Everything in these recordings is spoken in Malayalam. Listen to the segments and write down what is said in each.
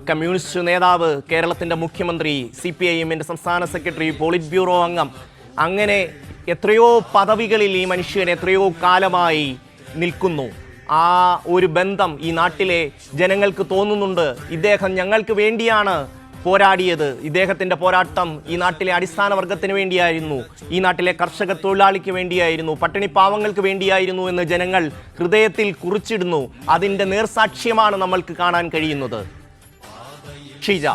കമ്മ്യൂണിസ്റ്റ് നേതാവ്, കേരളത്തിൻ്റെ മുഖ്യമന്ത്രി, CPIM സംസ്ഥാന സെക്രട്ടറി, പോളിറ്റ് ബ്യൂറോ അംഗം, അങ്ങനെ എത്രയോ പദവികളിൽ ഈ മനുഷ്യൻ എത്രയോ കാലമായി നിൽക്കുന്നു. ആ ഒരു ബന്ധം ഈ നാട്ടിലെ ജനങ്ങൾക്ക് തോന്നുന്നുണ്ട്. ഇദ്ദേഹം ഞങ്ങൾക്ക് വേണ്ടിയാണ് പോരാടിയത്. ഇദ്ദേഹത്തിൻ്റെ പോരാട്ടം ഈ നാട്ടിലെ അടിസ്ഥാന വർഗത്തിന് വേണ്ടിയായിരുന്നു, ഈ നാട്ടിലെ കർഷക തൊഴിലാളിക്ക് വേണ്ടിയായിരുന്നു, പട്ടിണിപ്പാവങ്ങൾക്ക് വേണ്ടിയായിരുന്നു എന്ന് ജനങ്ങൾ ഹൃദയത്തിൽ കുറിച്ചിടുന്നു. അതിൻ്റെ നേർസാക്ഷ്യമാണ് നമ്മൾക്ക് കാണാൻ കഴിയുന്നത്. ഷീജ,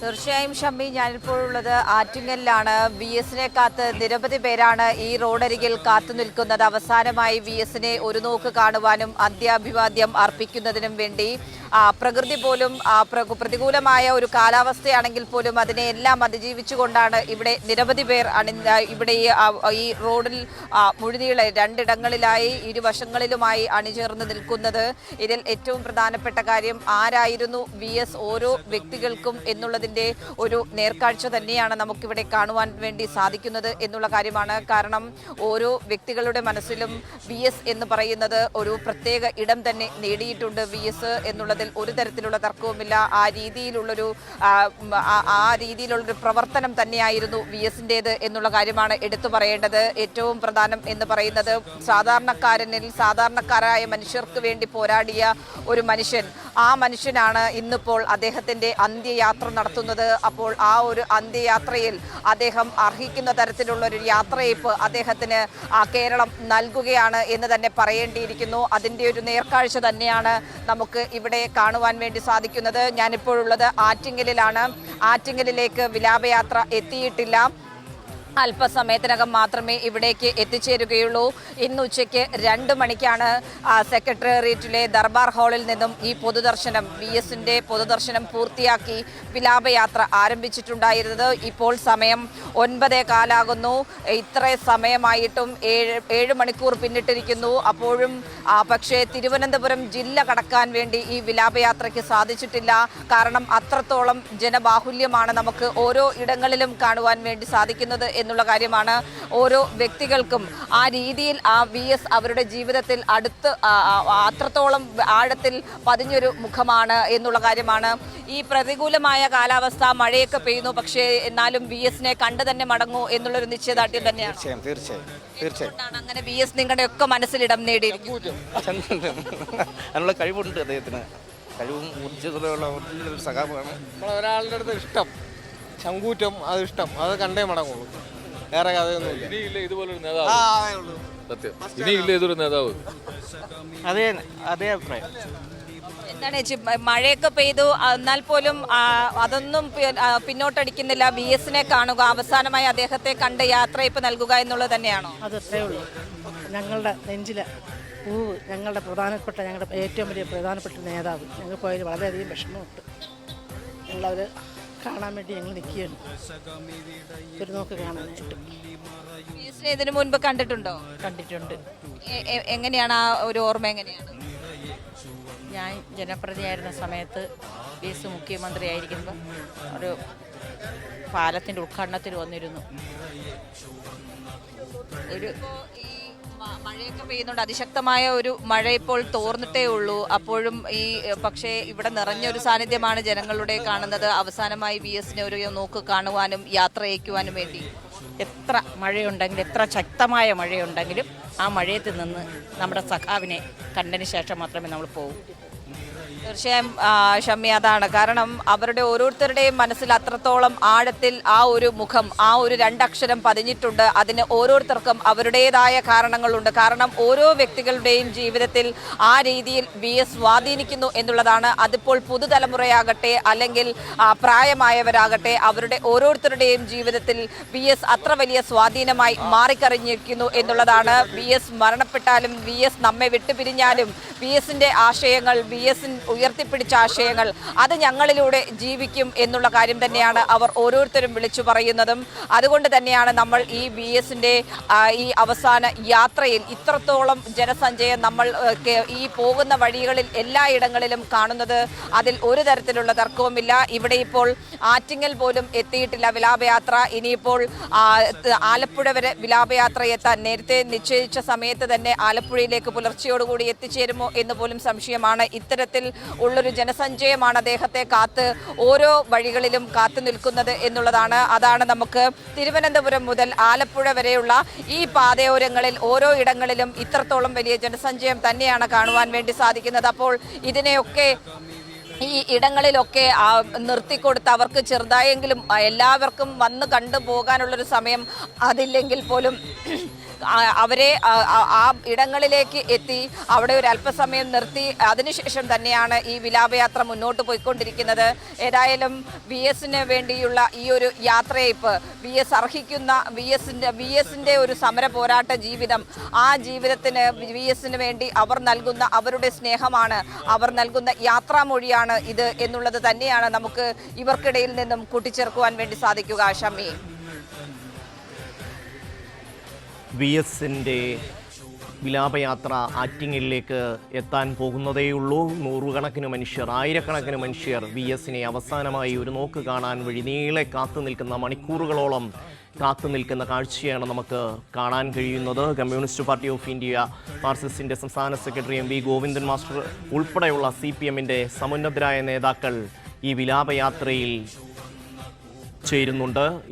തീർച്ചയായും ഷമ്മി, ഞാനിപ്പോഴുള്ളത് ആറ്റിങ്ങലിലാണ്. VS-നെ കാത്ത് നിരവധി പേരാണ് ഈ റോഡരികിൽ കാത്തു നിൽക്കുന്നത്. അവസാനമായി VS-നെ ഒരു നോക്ക് കാണുവാനും അന്ത്യാഭിവാദ്യം അർപ്പിക്കുന്നതിനും വേണ്ടി. പ്രകൃതി പോലും പ്രതികൂലമായ ഒരു കാലാവസ്ഥയാണെങ്കിൽ പോലും അതിനെ എല്ലാം അതിജീവിച്ചുകൊണ്ടാണ് ഇവിടെ നിരവധി പേർ ഇവിടെ ഈ റോഡിൽ മുഴുനീളെ രണ്ടിടങ്ങളിലായി ഇരുവശങ്ങളിലുമായി അണിചേർന്ന് നിൽക്കുന്നത്. ഇതിൽ ഏറ്റവും പ്രധാനപ്പെട്ട കാര്യം ആരായിരുന്നു VS ഓരോ വ്യക്തികൾക്കും എന്നുള്ളതിൻ്റെ ഒരു നേർക്കാഴ്ച തന്നെയാണ് നമുക്കിവിടെ കാണുവാൻ വേണ്ടി സാധിക്കുന്നത് എന്നുള്ള കാര്യമാണ്. കാരണം ഓരോ വ്യക്തികളുടെ മനസ്സിലും VS എന്ന് പറയുന്നത് ഒരു പ്രത്യേക ഇടം തന്നെ നേടിയിട്ടുണ്ട്. VS എന്നുള്ളത് ഒരു തരത്തിലുള്ള തർക്കവുമില്ല. ആ രീതിയിലുള്ളൊരു പ്രവർത്തനം തന്നെയായിരുന്നു VS-ൻ്റേത് എന്നുള്ള കാര്യമാണ് എടുത്തു പറയേണ്ടത്. ഏറ്റവും പ്രധാനം എന്ന് പറയുന്നത് സാധാരണക്കാരായ മനുഷ്യർക്ക് വേണ്ടി പോരാടിയ ഒരു മനുഷ്യൻ. ആ മനുഷ്യനാണ് ഇന്നിപ്പോൾ അദ്ദേഹത്തിൻ്റെ അന്ത്യയാത്ര നടത്തുന്നത്. അപ്പോൾ ആ ഒരു അന്ത്യയാത്രയിൽ അദ്ദേഹം അർഹിക്കുന്ന തരത്തിലുള്ളൊരു യാത്രയയപ്പ് അദ്ദേഹത്തിന് കേരളം നൽകുകയാണ് എന്ന് തന്നെ പറയേണ്ടിയിരിക്കുന്നു. അതിൻ്റെ ഒരു നേർക്കാഴ്ച തന്നെയാണ് നമുക്ക് ഇവിടെ കാണുവാൻ വേണ്ടി സാധിക്കുന്നത്. ഞാനിപ്പോഴുള്ളത് ആറ്റിങ്ങലിലാണ്. ആറ്റിങ്ങലിലേക്ക് വിലാപയാത്ര എത്തിയിട്ടില്ല. അല്പസമയത്തിനകം മാത്രമേ ഇവിടേക്ക് എത്തിച്ചേരുകയുള്ളൂ. ഇന്ന് ഉച്ചയ്ക്ക് 2 മണിക്കാണ് സെക്രട്ടേറിയറ്റിലെ ദർബാർ ഹാളിൽ നിന്നും ഈ പൊതുദർശനം, VS-ൻ്റെ പൊതുദർശനം പൂർത്തിയാക്കി വിലാപയാത്ര ആരംഭിച്ചിട്ടുണ്ടായിരുന്നത്. ഇപ്പോൾ സമയം 9:15 ഇത്ര സമയമായിട്ടും 7 മണിക്കൂർ പിന്നിട്ടിരിക്കുന്നു. അപ്പോഴും പക്ഷേ തിരുവനന്തപുരം ജില്ല കടക്കാൻ വേണ്ടി ഈ വിലാപയാത്രയ്ക്ക് സാധിച്ചിട്ടില്ല. കാരണം അത്രത്തോളം ജനബാഹുല്യമാണ് നമുക്ക് ഓരോ ഇടങ്ങളിലും കാണുവാൻ വേണ്ടി സാധിക്കുന്നത് എന്നുള്ള കാര്യമാണ്. ഓരോ വ്യക്തികൾക്കും ആ രീതിയിൽ VS അവരുടെ ജീവിതത്തിൽ അത്രത്തോളം ആഴത്തിൽ പതിഞ്ഞൊരു മുഖമാണ് എന്നുള്ള കാര്യമാണ്. ഈ പ്രതികൂലമായ കാലാവസ്ഥ, മഴയൊക്കെ പെയ്യുന്നു, പക്ഷേ എന്നാലും VS-നെ കണ്ടു തന്നെ മടങ്ങൂ എന്നുള്ളൊരു നിശ്ചയദാർഢ്യം തന്നെയാണ്. തീർച്ചയായും അങ്ങനെ VS നിങ്ങളുടെ ഒക്കെ മനസ്സിലിടം നേടിയിരിക്കും. അതിനുള്ള കഴിവുണ്ട് അദ്ദേഹത്തിന്. കഴിവും ഊർജ്ജത്തിലുള്ള സഖാവാണ്. ഒരാളുടെ അടുത്ത് ഇഷ്ടം, ചങ്കൂറ്റം, അത് ഇഷ്ടം, അത് കണ്ടേ മടങ്ങുള്ളൂ. വേറെ കഥയൊന്നുമില്ല. ഇനിയില്ല ഇതുപോലൊരു നേതാവ്. സത്യം, ഇനിയില്ല ഇതൊരു നേതാവ്. അതേ അഭിപ്രായം. എന്താണ് ചേച്ചി, മഴയൊക്കെ പെയ്തു എന്നാൽ പോലും അതൊന്നും പിന്നോട്ടടിക്കുന്നില്ല. VS-നെ കാണുക, അവസാനമായി അദ്ദേഹത്തെ കണ്ട് യാത്രയപ്പ് നൽകുക എന്നുള്ളത് തന്നെയാണോ? അതത്രേ ഉള്ളൂ. ഞങ്ങളുടെ നെഞ്ചിലെ പൂവ്, ഞങ്ങളുടെ ഏറ്റവും വലിയ പ്രധാനപ്പെട്ട നേതാവ്. ഞങ്ങൾ പോയതിൽ വളരെയധികം വിഷമമുണ്ട്. ഞങ്ങളവർ കാണാൻ വേണ്ടി ഞങ്ങൾ നിൽക്കുകയാണ്, ഒരു നോക്ക് കാണാനായിട്ട്. VS-നെ ഇതിനു മുൻപ് കണ്ടിട്ടുണ്ടോ? കണ്ടിട്ടുണ്ട്. എങ്ങനെയാണ് ആ ഒരു ഓർമ്മ? എങ്ങനെയാണ്? ഞാൻ ജനപ്രതിയായിരുന്ന സമയത്ത് VS മുഖ്യമന്ത്രി ആയിരിക്കുമ്പോൾ ഒരു പാലത്തിൻ്റെ ഉദ്ഘാടനത്തിൽ വന്നിരുന്നു. മഴയൊക്കെ പെയ്യുന്നുണ്ട്, അതിശക്തമായ ഒരു മഴ ഇപ്പോൾ തോർന്നിട്ടേ ഉള്ളൂ. അപ്പോഴും പക്ഷേ ഇവിടെ നിറഞ്ഞൊരു സാന്നിധ്യമാണ് ജനങ്ങളുടെ കാണുന്നത്. അവസാനമായി VS-നെ ഒരു നോക്ക് കാണുവാനും യാത്ര അയക്കുവാനും വേണ്ടി. എത്ര മഴയുണ്ടെങ്കിലും, എത്ര ശക്തമായ മഴയുണ്ടെങ്കിലും ആ മഴയത്ത് നിന്ന് നമ്മുടെ സഖാവിനെ കണ്ടതിന് ശേഷം മാത്രമേ നമ്മൾ പോകൂ. തീർച്ചയായും ഷമ്മി, അതാണ് കാരണം. അവരുടെ ഓരോരുത്തരുടെയും മനസ്സിൽ അത്രത്തോളം ആഴത്തിൽ ആ ഒരു മുഖം, ആ ഒരു 2 അക്ഷരം പതിഞ്ഞിട്ടുണ്ട്. അതിന് ഓരോരുത്തർക്കും അവരുടേതായ കാരണങ്ങളുണ്ട്. കാരണം ഓരോ വ്യക്തികളുടെയും ജീവിതത്തിൽ ആ രീതിയിൽ VS സ്വാധീനിക്കുന്നു എന്നുള്ളതാണ്. അതിപ്പോൾ പുതുതലമുറയാകട്ടെ അല്ലെങ്കിൽ പ്രായമായവരാകട്ടെ, അവരുടെ ഓരോരുത്തരുടെയും ജീവിതത്തിൽ VS അത്ര വലിയ സ്വാധീനമായി മാറിക്കറിഞ്ഞിരിക്കുന്നു എന്നുള്ളതാണ്. VS മരണപ്പെട്ടാലും, VS നമ്മെ വിട്ടുപിരിഞ്ഞാലും, VS-ൻ്റെ ആശയങ്ങൾ, VS ഉയർത്തിപ്പിടിച്ച ആശയങ്ങൾ അത് ഞങ്ങളിലൂടെ ജീവിക്കും എന്നുള്ള കാര്യം തന്നെയാണ് അവർ ഓരോരുത്തരും വിളിച്ചു പറയുന്നതും. അതുകൊണ്ട് തന്നെയാണ് നമ്മൾ ഈ VS-ന്റെ ഈ അവസാന യാത്രയിൽ ഇത്രത്തോളം ജനസഞ്ചയം നമ്മൾ ഈ പോകുന്ന വഴികളിൽ എല്ലായിടങ്ങളിലും കാണുന്നത്. അതിൽ ഒരു തരത്തിലുള്ള തർക്കവുമില്ല. ഇവിടെ ഇപ്പോൾ ആറ്റിങ്ങൽ പോലും എത്തിയിട്ടില്ല വിലാപയാത്ര. ഇനിയിപ്പോൾ ആലപ്പുഴ വരെ വിലാപയാത്ര എത്താൻ നേരത്തെ നിശ്ചയിച്ച സമയത്ത് തന്നെ ആലപ്പുഴയിലേക്ക് പുലർച്ചയോടുകൂടി എത്തിച്ചേരുമോ എന്ന് പോലും സംശയമാണ്. ഇത്തരത്തിൽ ഉള്ളൊരു ജനസഞ്ചയമാണ് അദ്ദേഹത്തെ കാത്ത് ഓരോ വഴികളിലും കാത്തു നിൽക്കുന്നത് എന്നുള്ളതാണ്. അതാണ് നമുക്ക് തിരുവനന്തപുരം മുതൽ ആലപ്പുഴ വരെയുള്ള ഈ പാതയോരങ്ങളിൽ ഓരോ ഇടങ്ങളിലും ഇത്രത്തോളം വലിയ ജനസഞ്ചയം തന്നെയാണ് കാണുവാൻ വേണ്ടി സാധിക്കുന്നത്. അപ്പോൾ ഇതിനെയൊക്കെ ഈ ഇടങ്ങളിലൊക്കെ നിർത്തിക്കൊടുത്ത് അവർക്ക് ചെറുതായെങ്കിലും എല്ലാവർക്കും വന്ന് കണ്ടു പോകാനുള്ളൊരു സമയം അതില്ലെങ്കിൽ പോലും അവരെ ആ ഇടങ്ങളിലേക്ക് എത്തി അവിടെ ഒരു അല്പസമയം നിർത്തി അതിനുശേഷം തന്നെയാണ് ഈ വിലാപയാത്ര മുന്നോട്ട് പോയിക്കൊണ്ടിരിക്കുന്നത്. ഏതായാലും VS-ന് വേണ്ടിയുള്ള ഈ ഒരു യാത്രയയപ്പ് VS അർഹിക്കുന്ന VS-ന്റെ ഒരു സമര പോരാട്ട ജീവിതം, ആ ജീവിതത്തിന് VS-ന് വേണ്ടി അവർ നൽകുന്ന അവരുടെ സ്നേഹമാണ്, അവർ നൽകുന്ന യാത്രാമൊഴിയാണ് ഇത് എന്നുള്ളത് തന്നെയാണ് നമുക്ക് ഇവർക്കിടയിൽ നിന്നും കൂട്ടിച്ചേർക്കുവാൻ വേണ്ടി സാധിക്കുക. ഷമി, VS-ന്റെ വിലാപയാത്ര ആറ്റിങ്ങലിലേക്ക് എത്താൻ പോകുന്നതേയുള്ളൂ. നൂറുകണക്കിന് മനുഷ്യർ, ആയിരക്കണക്കിന് മനുഷ്യർ VS-നെ അവസാനമായി ഒരു നോക്ക് കാണാൻ വഴി നീളെ കാത്തു നിൽക്കുന്ന, മണിക്കൂറുകളോളം കാത്തു നിൽക്കുന്ന കാഴ്ചയാണ് നമുക്ക് കാണാൻ കഴിയുന്നത്. കമ്മ്യൂണിസ്റ്റ് പാർട്ടി ഓഫ് ഇന്ത്യ മാർക്സിസ്റ്റിൻ്റെ സംസ്ഥാന സെക്രട്ടറി MV ഗോവിന്ദൻ മാസ്റ്റർ ഉൾപ്പെടെയുള്ള CPM-ന്റെ സമുന്നതരായ നേതാക്കൾ ഈ വിലാപയാത്രയിൽ ചേരുന്നുണ്ട്.